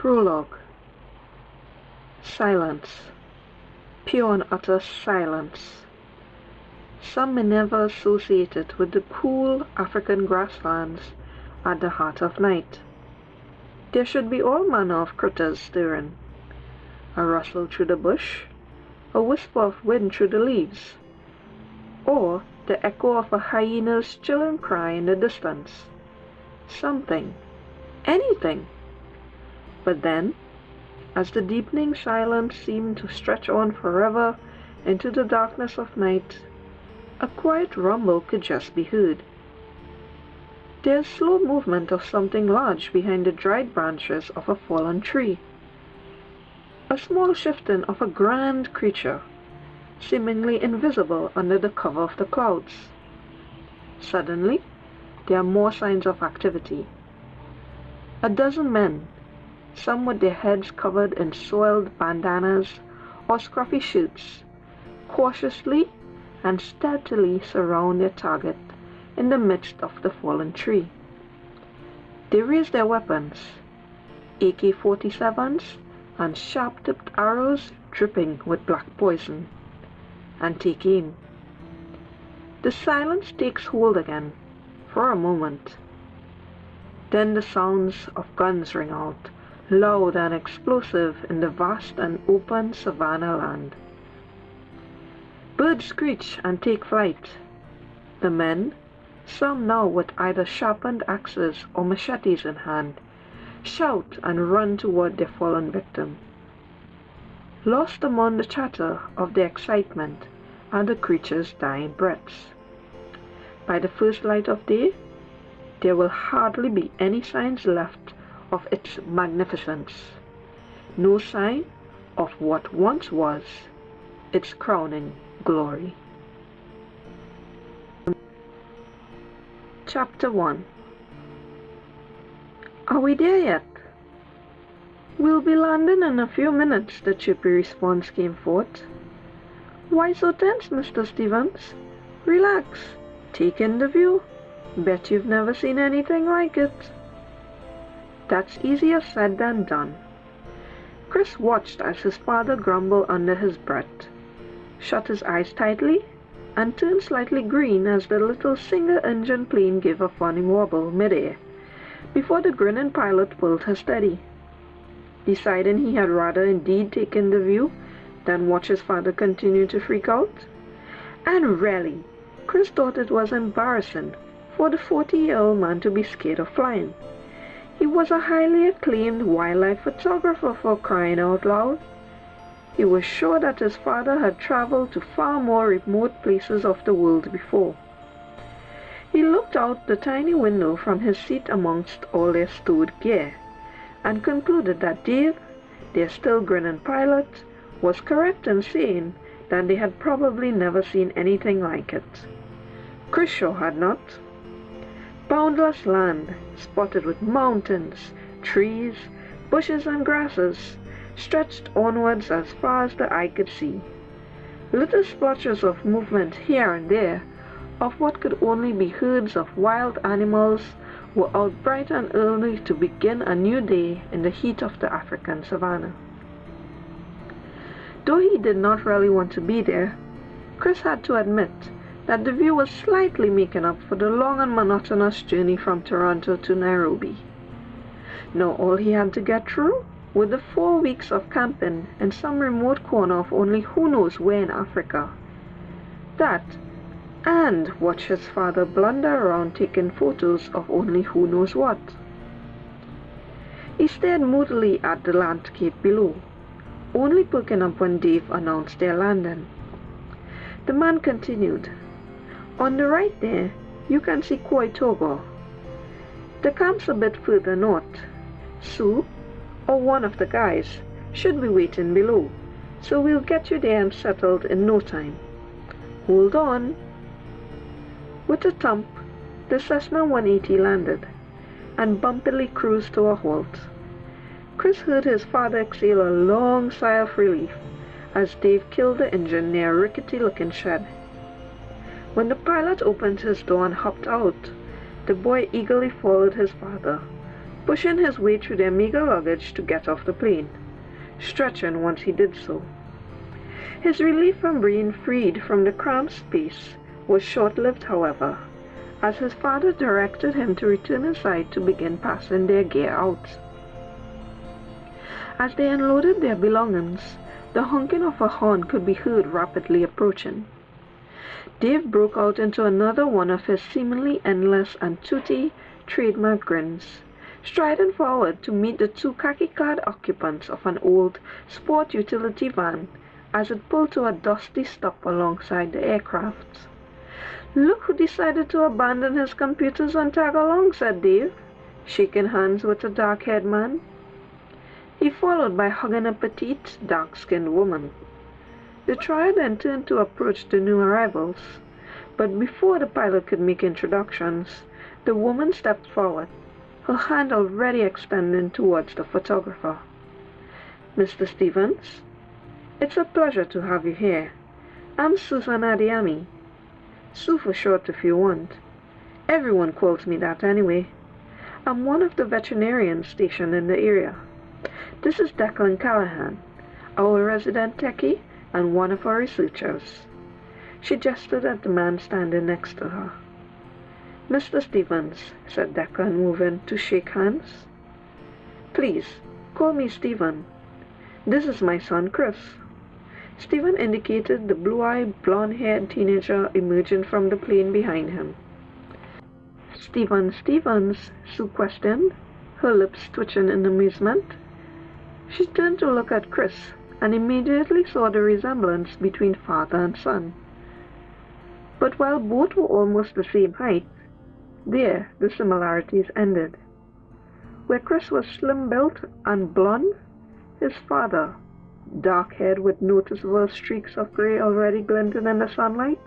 Prologue. Silence. Pure and utter silence. Some may never associate it with the cool African grasslands at the heart of night. There should be all manner of critters stirring. A rustle through the bush, a whisper of wind through the leaves, or the echo of a hyena's chilling cry in the distance. Something, anything. But then, as the deepening silence seemed to stretch on forever into the darkness of night, a quiet rumble could just be heard. There is slow movement of something large behind the dried branches of a fallen tree. A small shifting of a grand creature, seemingly invisible under the cover of the clouds. Suddenly, there are more signs of activity. A dozen men, some with their heads covered in soiled bandanas or scruffy shirts, cautiously and stealthily surround their target in the midst of the fallen tree. They raise their weapons, AK-47s and sharp-tipped arrows dripping with black poison, and take aim. The silence takes hold again, for a moment. Then the sounds of guns ring out, loud and explosive in the vast and open savanna land. Birds screech and take flight. The men, some now with either sharpened axes or machetes in hand, shout and run toward their fallen victim. Lost among the chatter of their excitement are the creature's dying breaths. By the first light of day, there will hardly be any signs left of its magnificence, no sign of what once was its crowning glory. Chapter 1. Are we there yet? We'll be landing in a few minutes, the chirpy response came forth. Why so tense, Mr. Stevens? Relax. Take in the view. Bet you've never seen anything like it. That's easier said than done. Chris watched as his father grumbled under his breath, shut his eyes tightly, and turned slightly green as the little single-engine plane gave a funny wobble mid-air, before the grinning pilot pulled her steady, deciding he had rather indeed take in the view than watch his father continue to freak out. And really, Chris thought it was embarrassing for the 40-year-old man to be scared of flying. He was a highly acclaimed wildlife photographer, for crying out loud. He was sure that his father had traveled to far more remote places of the world before. He looked out the tiny window from his seat amongst all their stored gear, and concluded that Dave, their still grinning pilot, was correct in saying that they had probably never seen anything like it. Chris sure had not. Boundless land, spotted with mountains, trees, bushes and grasses, stretched onwards as far as the eye could see. Little splotches of movement here and there of what could only be herds of wild animals were out bright and early to begin a new day in the heat of the African savanna. Though he did not really want to be there, Chris had to admit that the view was slightly making up for the long and monotonous journey from Toronto to Nairobi. Now all he had to get through were the 4 weeks of camping in some remote corner of only who knows where in Africa. That, and watch his father blunder around taking photos of only who knows what. He stared moodily at the landscape below, only perking up when Dave announced their landing. The man continued, On the right there, you can see Koi Togo. The camp's a bit further north. Sue, or one of the guys, should be waiting below, so we'll get you there and settled in no time. Hold on. With a thump, the Cessna 180 landed, and bumpily cruised to a halt. Chris heard his father exhale a long sigh of relief as Dave killed the engine near a rickety-looking shed. When the pilot opened his door and hopped out, the boy eagerly followed his father, pushing his way through their meager luggage to get off the plane, stretching once he did so. His relief from being freed from the cramped space was short-lived, however, as his father directed him to return inside to begin passing their gear out. As they unloaded their belongings, the honking of a horn could be heard rapidly approaching. Dave broke out into another one of his seemingly endless and toothy trademark grins, striding forward to meet the two khaki-clad occupants of an old sport utility van as it pulled to a dusty stop alongside the aircraft. "Look who decided to abandon his computers and tag along," said Dave, shaking hands with a dark-haired man. He followed by hugging a petite, dark-skinned woman. The trio then turned to approach the new arrivals, but before the pilot could make introductions, the woman stepped forward, her hand already extending towards the photographer. "Mr. Stevens, it's a pleasure to have you here. I'm Susan Adiami. Sue for short if you want. Everyone calls me that anyway. I'm one of the veterinarians stationed in the area. This is Declan Callahan, our resident techie and one of our researchers." She gestured at the man standing next to her. "Mr. Stevens," said Declan, moving to shake hands. "Please, call me Stephen. This is my son, Chris." Stephen indicated the blue-eyed, blonde-haired teenager emerging from the plane behind him. "Stephen Stevens?" Sue questioned, her lips twitching in amusement. She turned to look at Chris and immediately saw the resemblance between father and son. But while both were almost the same height, there the similarities ended. Where Chris was slim-built and blond, his father, dark-haired with noticeable streaks of gray already glinting in the sunlight,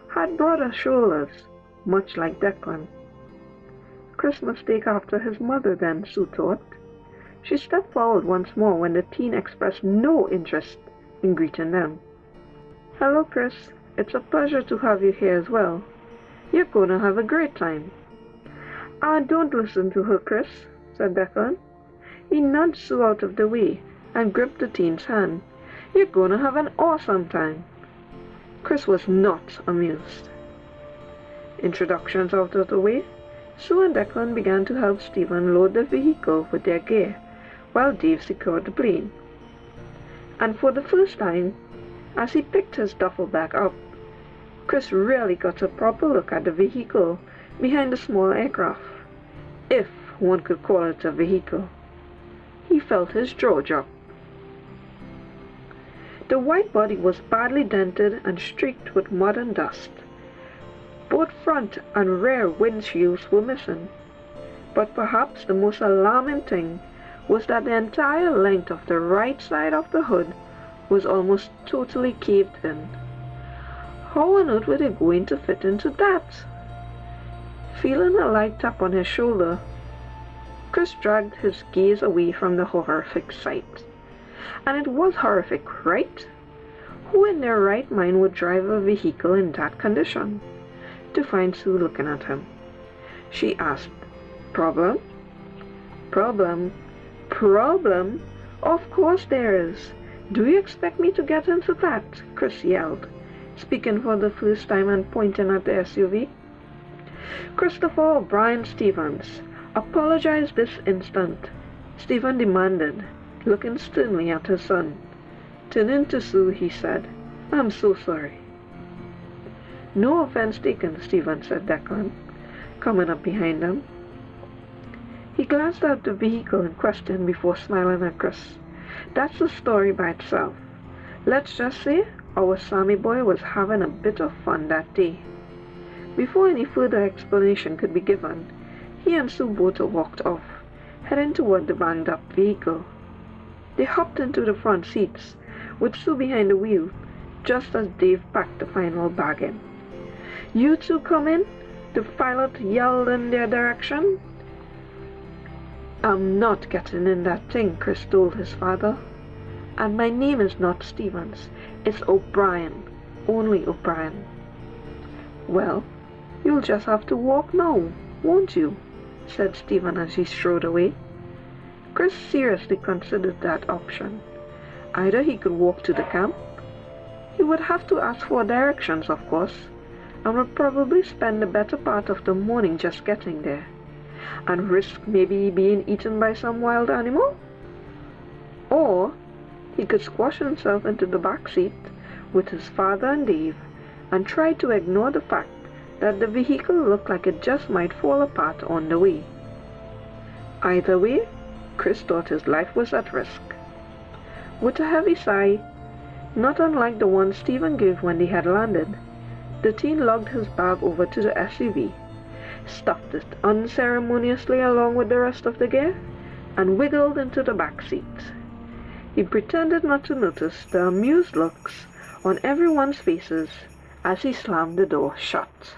had broader shoulders, much like Declan. Chris must take after his mother then, Sue thought. She stepped forward once more when the teen expressed no interest in greeting them. "Hello, Chris. It's a pleasure to have you here as well. You're going to have a great time." Don't listen to her, Chris," said Declan. He nudged Sue out of the way and gripped the teen's hand. "You're going to have an awesome time." Chris was not amused. Introductions out of the way, Sue and Declan began to help Stephen load the vehicle with their gear, while Dave secured the plane. And for the first time, as he picked his duffel bag up, Chris really got a proper look at the vehicle behind the small aircraft, if one could call it a vehicle. He felt his jaw drop. The white body was badly dented and streaked with mud and dust. Both front and rear windshields were missing, but perhaps the most alarming thing was that the entire length of the right side of the hood was almost totally caved in. How on earth were they going to fit into that? Feeling a light tap on his shoulder, Chris dragged his gaze away from the horrific sight. And it was horrific, right? Who in their right mind would drive a vehicle in that condition? To find Sue looking at him, she asked, "Problem? Problem? Problem? Of course there is. Do you expect me to get into that?" Chris yelled, speaking for the first time and pointing at the SUV. "Christopher O'Brien Stevens, apologize this instant," Stephen demanded, looking sternly at his son. Turning to Sue, he said, "I'm so sorry." "No offense taken, Stephen," said Declan, coming up behind them. He glanced at the vehicle in question before smiling at Chris. "That's a story by itself. Let's just say our Sammy boy was having a bit of fun that day." Before any further explanation could be given, he and Sue both walked off, heading toward the banged-up vehicle. They hopped into the front seats, with Sue behind the wheel, just as Dave packed the final bag in. "You two come in," the pilot yelled in their direction. "I'm not getting in that thing," Chris told his father. "And my name is not Stevens. It's O'Brien. Only O'Brien." "Well, you'll just have to walk now, won't you?" said Stephen as he strode away. Chris seriously considered that option. Either he could walk to the camp. He would have to ask for directions, of course, and would probably spend the better part of the morning just getting there, and risk maybe being eaten by some wild animal. Or he could squash himself into the back seat with his father and Dave and try to ignore the fact that the vehicle looked like it just might fall apart on the way. Either way, Chris thought his life was at risk. With a heavy sigh, not unlike the one Stephen gave when they had landed, the teen lugged his bag over to the SUV, stuffed it unceremoniously along with the rest of the gear, and wiggled into the back seat. He pretended not to notice the amused looks on everyone's faces as he slammed the door shut.